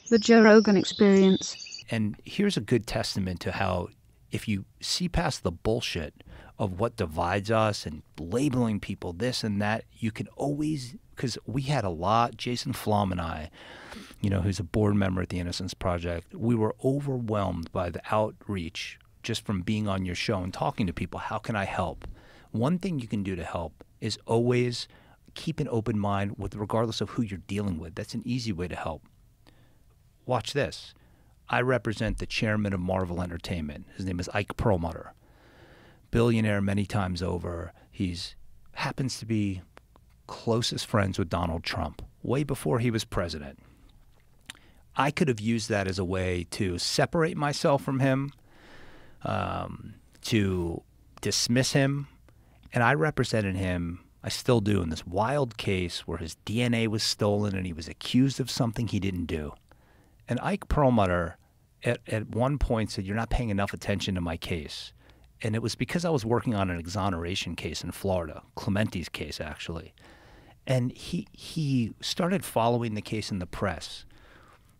The Joe Rogan Experience. And here's a good testament to how if you see past the bullshit of what divides us and labeling people this and that, you can always, because we had a lot, Jason Flom and I, who's a board member at the Innocence Project, we were overwhelmed by the outreach just from being on your show and talking to people. How can I help? One thing you can do to help is always keep an open mind regardless of who you're dealing with. That's an easy way to help. Watch this. I represent the chairman of Marvel Entertainment. His name is Ike Perlmutter. Billionaire many times over. He's happens to be closest friends with Donald Trump, way before he was president. I could have used that as a way to separate myself from him, to dismiss him, and I represented him, I still do, in this wild case where his DNA was stolen and he was accused of something he didn't do. And Ike Perlmutter at one point said, "You're not paying enough attention to my case." And it was because I was working on an exoneration case in Florida, Clementi's case, actually. And he started following the case in the press.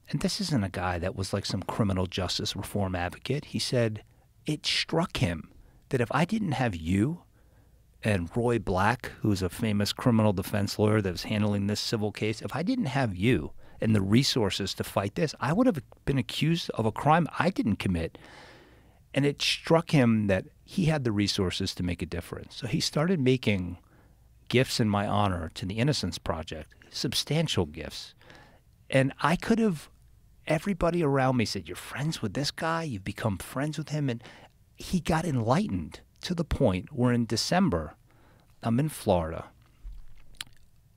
And this isn't a guy that was like some criminal justice reform advocate. He said it struck him that if I didn't have you and Roy Black, who's a famous criminal defense lawyer that was handling this civil case, if I didn't have you and the resources to fight this, I would have been accused of a crime I didn't commit. And it struck him that he had the resources to make a difference. So he started making gifts in my honor to the Innocence Project, substantial gifts. And I could have, everybody around me said, "You're friends with this guy, you've become friends with him." And he got enlightened to the point where in December, I'm in Florida,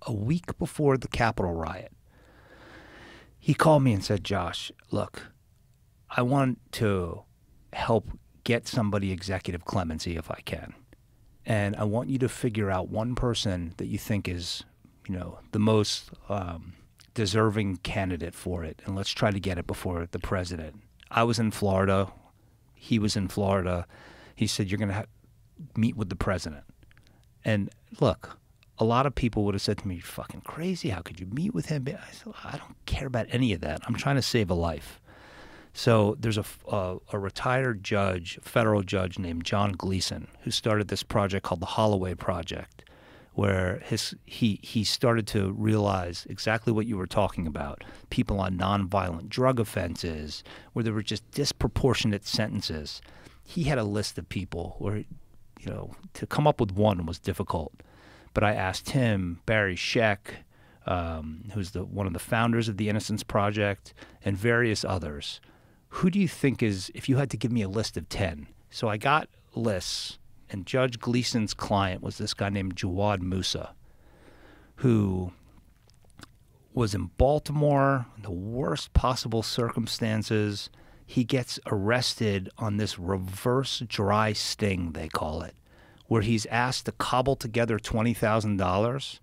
a week before the Capitol riot. He called me and said, "Josh, look, I want to help get somebody executive clemency if I can. And I want you to figure out one person that you think is, the most deserving candidate for it. And let's try to get it before the president." I was in Florida. He was in Florida. He said, "You're going to meet with the president." And look, a lot of people would have said to me, "You're fucking crazy. How could you meet with him?" I said, "I don't care about any of that. I'm trying to save a life." So there's a retired judge, a federal judge named John Gleason, who started this project called the Holloway Project, where he started to realize exactly what you were talking about, people on nonviolent drug offenses, where there were just disproportionate sentences. He had a list of people where, to come up with one was difficult. But I asked him, Barry Scheck, who's one of the founders of the Innocence Project, and various others, who do you think is, if you had to give me a list of 10? So I got lists, and Judge Gleason's client was this guy named Jawad Musa, who was in Baltimore in the worst possible circumstances. He gets arrested on this reverse dry sting, they call it, where he's asked to cobble together $20,000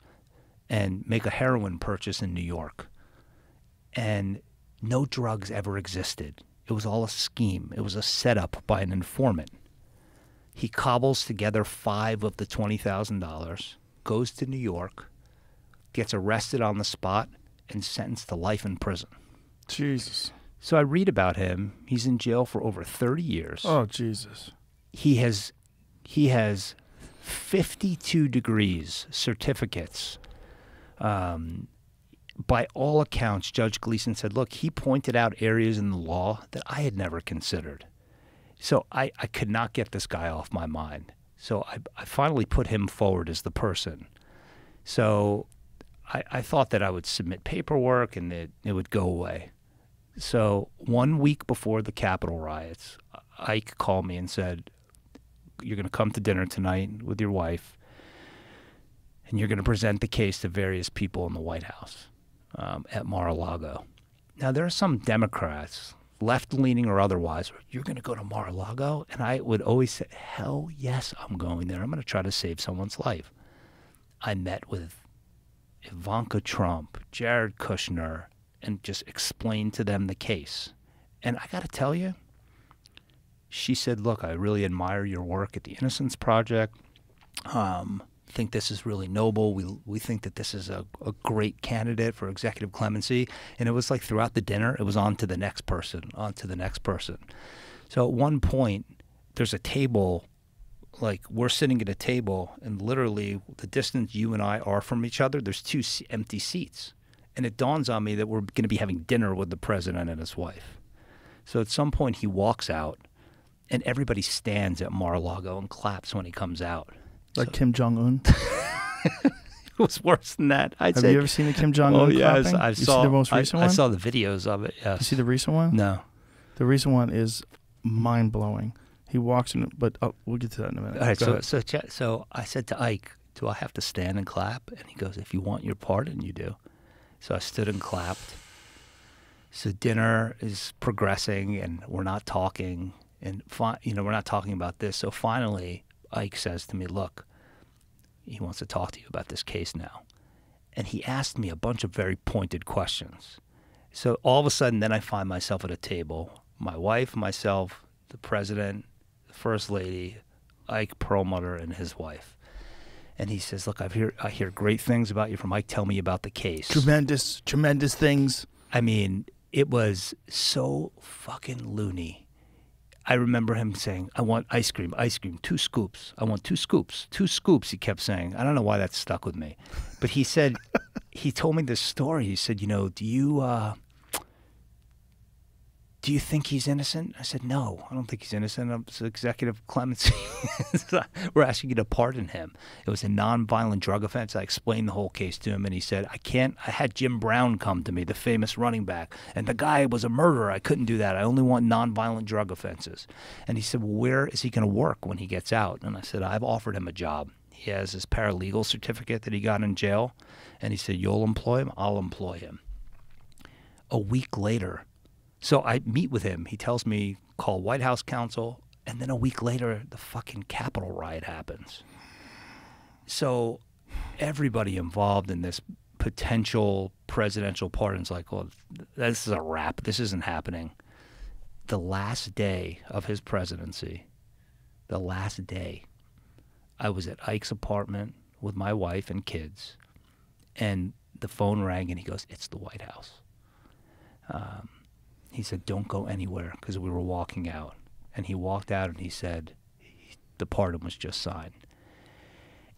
and make a heroin purchase in New York. And no drugs ever existed. It was all a scheme. It was a setup by an informant. He cobbles together 5 of the $20,000, goes to New York, gets arrested on the spot, and sentenced to life in prison. Jesus. So I read about him. He's in jail for over 30 years. Oh, Jesus. He has 52 degrees, certificates. By all accounts, Judge Gleason said, look, he pointed out areas in the law that I had never considered. So I could not get this guy off my mind. So I finally put him forward as the person. So I thought that I would submit paperwork and it would go away. So 1 week before the Capitol riots, Ike called me and said, "You're going to come to dinner tonight with your wife, and you're going to present the case to various people in the White House at Mar-a-Lago." Now, there are some Democrats, left-leaning or otherwise, "You're going to go to Mar-a-Lago?" And I would always say, hell yes, I'm going there. I'm going to try to save someone's life. I met with Ivanka Trump, Jared Kushner, and just explained to them the case. And I got to tell you, she said, "Look, I really admire your work at the Innocence Project, think this is really noble. We think that this is a great candidate for executive clemency. And it was like throughout the dinner, it was on to the next person, on to the next person. So at one point, there's a table, like we're sitting at a table, and literally the distance you and I are from each other, there's two empty seats. And it dawns on me that we're going to be having dinner with the president and his wife. So at some point, he walks out, and everybody stands at Mar-a-Lago and claps when he comes out. Like Kim Jong-un? It was worse than that. Have you ever seen the Kim Jong-un clapping? I You saw see the most recent one? I saw the videos of it, yes. You see the recent one? No. The recent one is mind-blowing. He walks in, but we'll get to that in a minute. All right, Go so I said to Ike, do I have to stand and clap? And he goes, if you want your pardon, you do. So I stood and clapped. So dinner is progressing, and we're not talking, and we're not talking about this. So finally, Ike says to me, look, he wants to talk to you about this case now. And he asked me a bunch of very pointed questions. So all of a sudden, then I find myself at a table, my wife, myself, the president, the first lady, Ike Perlmutter, and his wife. And he says, look, I hear great things about you from Ike. Tell me about the case. Tremendous, tremendous things. I mean, it was so fucking loony. I remember him saying, I want ice cream, 2 scoops. I want 2 scoops, 2 scoops, he kept saying. I don't know why that stuck with me. But he said, he told me this story. He said, you know, do you think he's innocent? I said, no, I don't think he's innocent. It's executive clemency. We're asking you to pardon him. It was a nonviolent drug offense. I explained the whole case to him, and he said, I had Jim Brown come to me, the famous running back, and the guy was a murderer. I couldn't do that. I only want nonviolent drug offenses. And he said, well, where is he going to work when he gets out? And I said, I've offered him a job. He has his paralegal certificate that he got in jail. And he said, you'll employ him? I'll employ him. A week later, so I meet with him. He tells me, call White House counsel, and then a week later, the fucking Capitol riot happens. So everybody involved in this potential presidential pardon's like, well, this is a wrap. This isn't happening. The last day of his presidency, the last day, I was at Ike's apartment with my wife and kids, and the phone rang, and he goes, it's the White House. He said, don't go anywhere, because we were walking out. And he walked out, and he said, the pardon was just signed.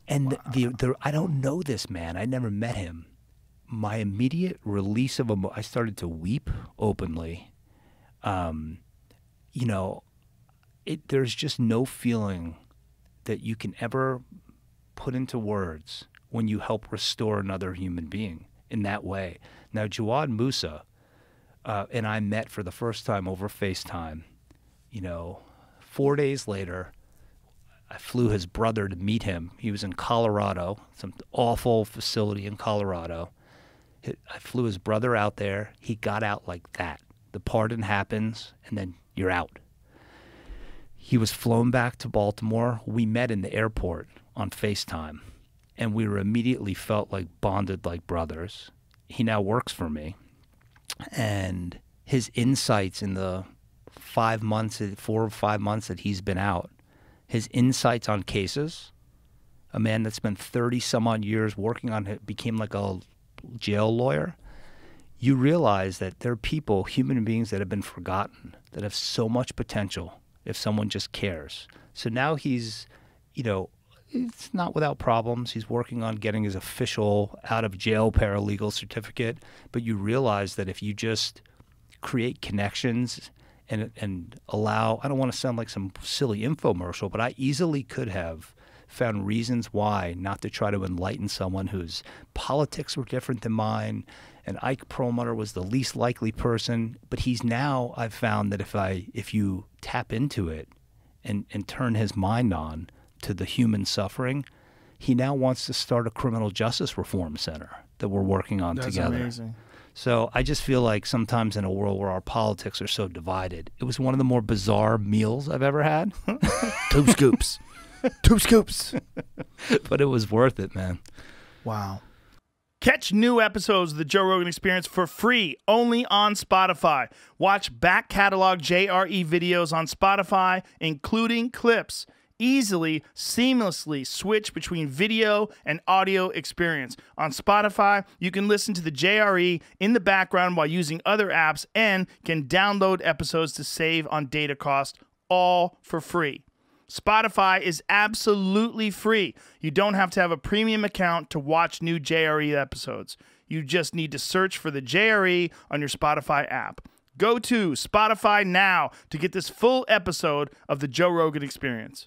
And wow. I don't know this man. I never met him. My immediate release of I started to weep openly. You know, there's just no feeling that you can ever put into words when you help restore another human being in that way. Now, Jawad Musa and I met for the first time over FaceTime. You know, 4 days later, I flew his brother to meet him. He was in Colorado, some awful facility in Colorado. I flew his brother out there. He got out like that. The pardon happens, and then you're out. He was flown back to Baltimore. We met in the airport on FaceTime, and we were immediately felt like bonded like brothers. He now works for me, and his insights in the 4 or 5 months that he's been out, his insights on cases, a man that spent 30-some-odd years working on it, became like a jail lawyer. You realize that there are people, human beings, that have been forgotten, that have so much potential if someone just cares. So now he's, you know, it's not without problems. He's working on getting his official out-of-jail paralegal certificate. But you realize that if you just create connections and allow, I don't want to sound like some silly infomercial, but I easily could have found reasons why not to try to enlighten someone whose politics were different than mine. And Ike Perlmutter was the least likely person. But he's now, I've found that if you tap into it and turn his mind on to the human suffering, he now wants to start a criminal justice reform center that we're working on together. That's amazing. So I just feel like sometimes in a world where our politics are so divided, it was one of the more bizarre meals I've ever had. 2 scoops. 2 scoops. But it was worth it, man. Wow. Catch new episodes of the Joe Rogan Experience for free only on Spotify. Watch back catalog JRE videos on Spotify, including clips, easily, seamlessly switch between video and audio experience. On Spotify, you can listen to the JRE in the background while using other apps and can download episodes to save on data cost, all for free. Spotify is absolutely free. You don't have to have a premium account to watch new JRE episodes. You just need to search for the JRE on your Spotify app. Go to Spotify now to get this full episode of the Joe Rogan Experience.